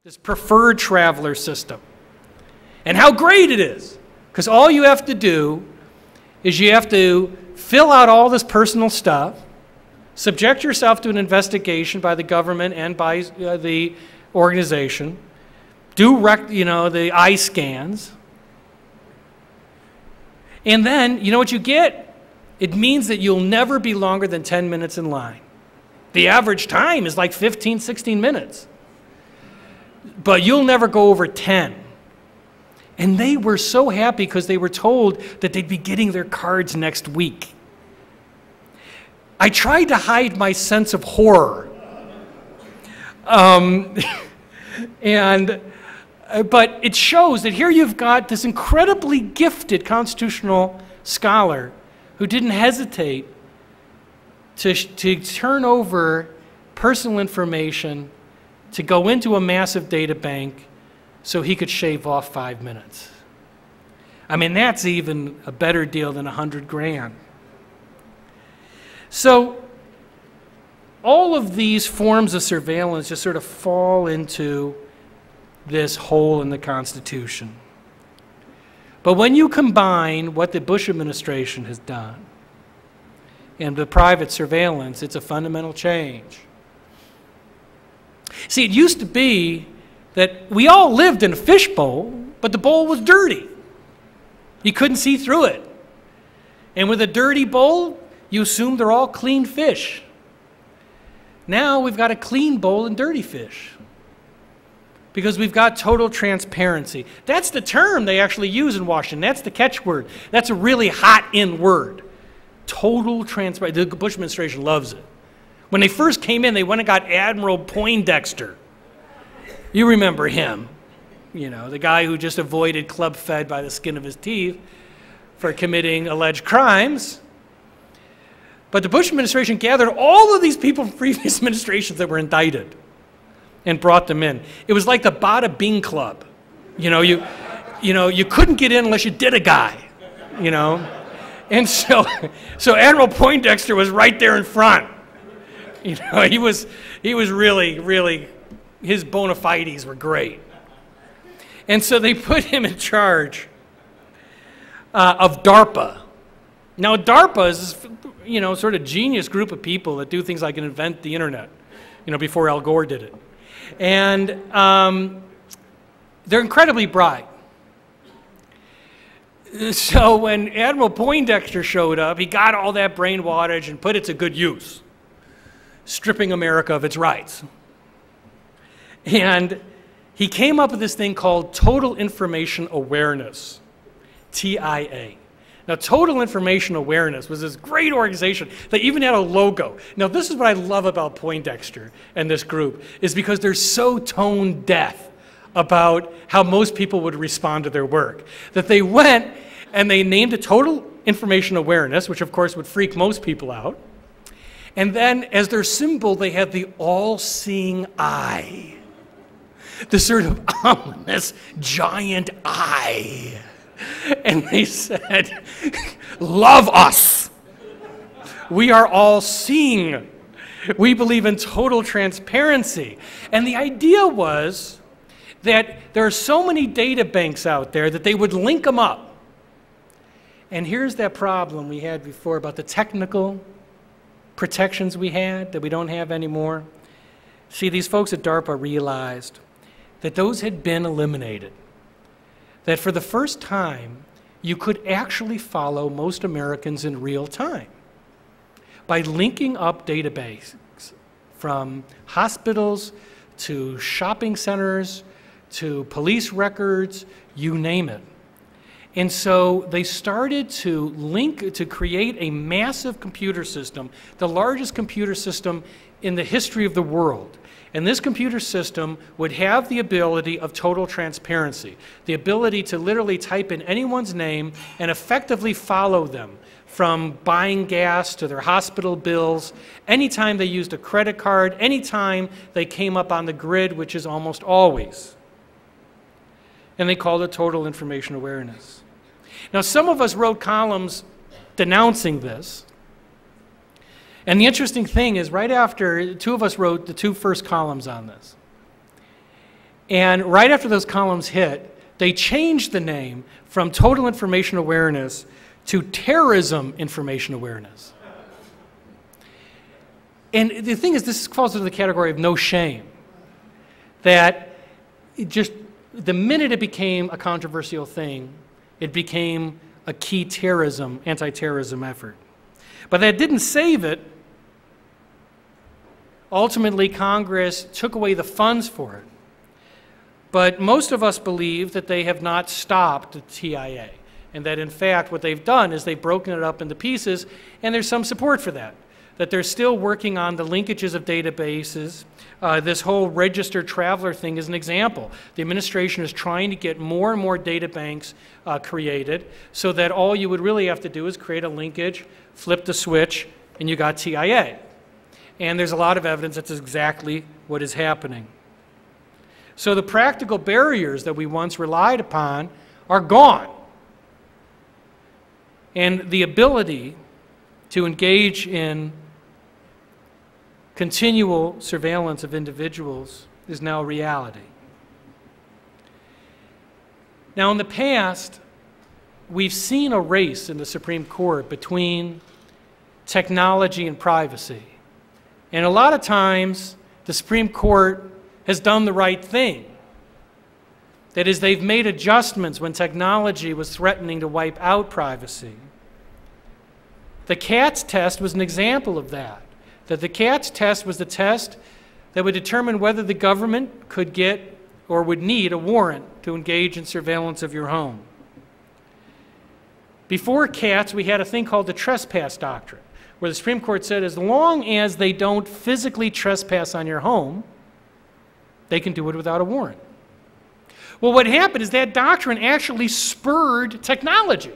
this preferred traveler system, and how great it is. Because all you have to do is you have to fill out all this personal stuff, subject yourself to an investigation by the government and by the organization, do the eye scans, and then you know what you get? It means that you'll never be longer than 10 minutes in line. The average time is like 15, 16 minutes. But you'll never go over 10. And they were so happy because they were told that they'd be getting their cards next week. I tried to hide my sense of horror. But it shows that here you've got this incredibly gifted constitutional scholar who didn't hesitate to turn over personal information to go into a massive data bank so he could shave off 5 minutes. I mean, that's even a better deal than 100 grand. So all of these forms of surveillance just sort of fall into this hole in the Constitution. But when you combine what the Bush administration has done and the private surveillance, it's a fundamental change. See, it used to be that we all lived in a fishbowl, but the bowl was dirty. You couldn't see through it. And with a dirty bowl, you assume they're all clean fish. Now we've got a clean bowl and dirty fish because we've got total transparency. That's the term they actually use in Washington. That's the catchword. That's a really hot-in word. Total transparency. The Bush administration loves it. When they first came in, they went and got Admiral Poindexter. You remember him, you know, the guy who just avoided Club Fed by the skin of his teeth for committing alleged crimes. But the Bush administration gathered all of these people from previous administrations that were indicted and brought them in. It was like the Bada Bing Club. You know, you couldn't get in unless you did a guy, you know. And so Admiral Poindexter was right there in front. You know, he was really, his bona fides were great. And so they put him in charge of DARPA. Now, DARPA is this, you know, sort of genius group of people that do things like invent the internet, you know, before Al Gore did it. And they're incredibly bright. So when Admiral Poindexter showed up, he got all that brain wattage and put it to good use, stripping America of its rights. And he came up with this thing called Total Information Awareness, TIA. Now, Total Information Awareness was this great organization. They even had a logo. Now, this is what I love about Poindexter and this group, is because they're so tone deaf about how most people would respond to their work, that they went and they named it Total Information Awareness, which of course would freak most people out. And then as their symbol, they had the all-seeing eye, the sort of ominous giant eye. And they said, love us. We are all seeing. We believe in total transparency. And the idea was that there are so many data banks out there that they would link them up. And here's that problem we had before about the technical protections we had that we don't have anymore. See, these folks at DARPA realized that those had been eliminated. That for the first time, you could actually follow most Americans in real time by linking up databases from hospitals to shopping centers to police records, you name it. And so they started to create a massive computer system, the largest computer system in the history of the world. And this computer system would have the ability of total transparency, the ability to literally type in anyone's name and effectively follow them from buying gas to their hospital bills, anytime they used a credit card, anytime they came up on the grid, which is almost always. And they called it Total Information Awareness. Now, some of us wrote columns denouncing this. And the interesting thing is, right after, two of us wrote the two first columns on this. And right after those columns hit, they changed the name from Total Information Awareness to Terrorism Information Awareness. And the thing is, this falls into the category of no shame. That just the minute it became a controversial thing, it became a key terrorism, anti-terrorism effort. But that didn't save it. Ultimately, Congress took away the funds for it. But most of us believe that they have not stopped the TIA, and that in fact what they've done is they've broken it up into pieces, and there's some support for that. That they're still working on the linkages of databases. This whole registered traveler thing is an example. The administration is trying to get more and more data banks created so that all you would really have to do is create a linkage, flip the switch, and you got TIA. And there's a lot of evidence that's exactly what is happening. So the practical barriers that we once relied upon are gone. And the ability to engage in continual surveillance of individuals is now reality. Now, in the past, we've seen a race in the Supreme Court between technology and privacy. And a lot of times, the Supreme Court has done the right thing. That is, they've made adjustments when technology was threatening to wipe out privacy. The Katz test was an example of that. That the Katz test was the test that would determine whether the government could get or would need a warrant to engage in surveillance of your home. Before Katz, we had a thing called the trespass doctrine, where the Supreme Court said as long as they don't physically trespass on your home, they can do it without a warrant. Well, what happened is that doctrine actually spurred technology.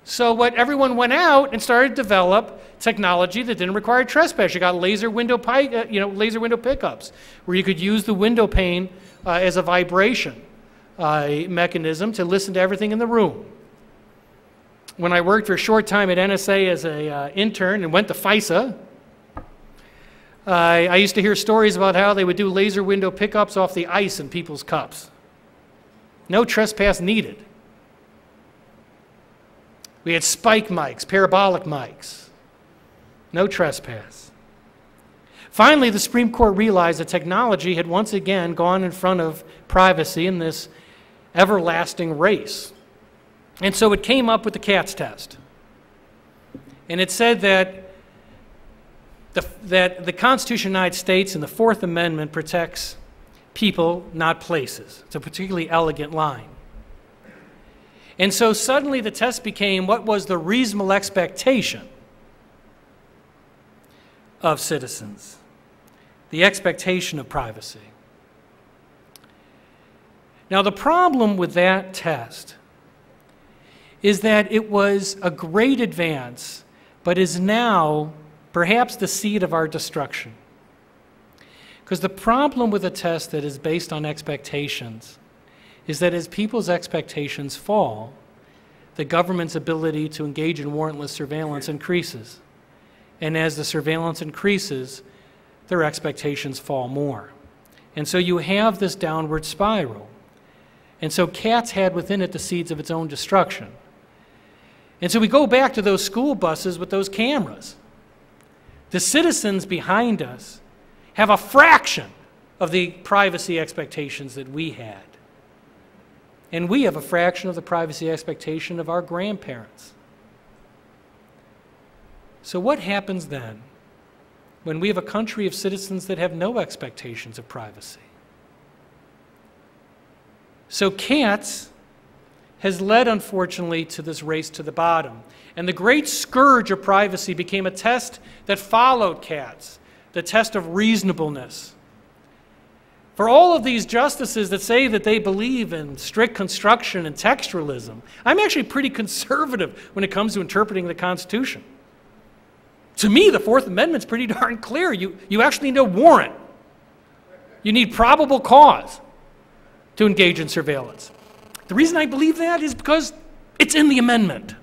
So everyone went out and started to develop technology that didn't require trespass. You got laser window pickups, where you could use the window pane as a vibration mechanism to listen to everything in the room. When I worked for a short time at NSA as an intern and went to FISA, I used to hear stories about how they would do laser window pickups off the ice in people's cups. No trespass needed. We had spike mics, parabolic mics. No trespass. Finally, the Supreme Court realized that technology had once again gone in front of privacy in this everlasting race. And so it came up with the Katz test. And it said that the Constitution of the United States and the Fourth Amendment protects people, not places. It's a particularly elegant line. And so suddenly the test became what was the reasonable expectation of citizens, the expectation of privacy. Now, the problem with that test is that it was a great advance, but is now perhaps the seed of our destruction. Because the problem with a test that is based on expectations is that as people's expectations fall, the government's ability to engage in warrantless surveillance increases. And as the surveillance increases, their expectations fall more. And so you have this downward spiral. And so Katz had within it the seeds of its own destruction. And so we go back to those school buses with those cameras. The citizens behind us have a fraction of the privacy expectations that we had. And we have a fraction of the privacy expectation of our grandparents. So what happens then when we have a country of citizens that have no expectations of privacy? So Katz has led, unfortunately, to this race to the bottom. And the great scourge of privacy became a test that followed Katz, the test of reasonableness. For all of these justices that say that they believe in strict construction and textualism, I'm actually pretty conservative when it comes to interpreting the Constitution. To me, the Fourth Amendment's pretty darn clear. You actually need a warrant. You need probable cause to engage in surveillance. The reason I believe that is because it's in the amendment.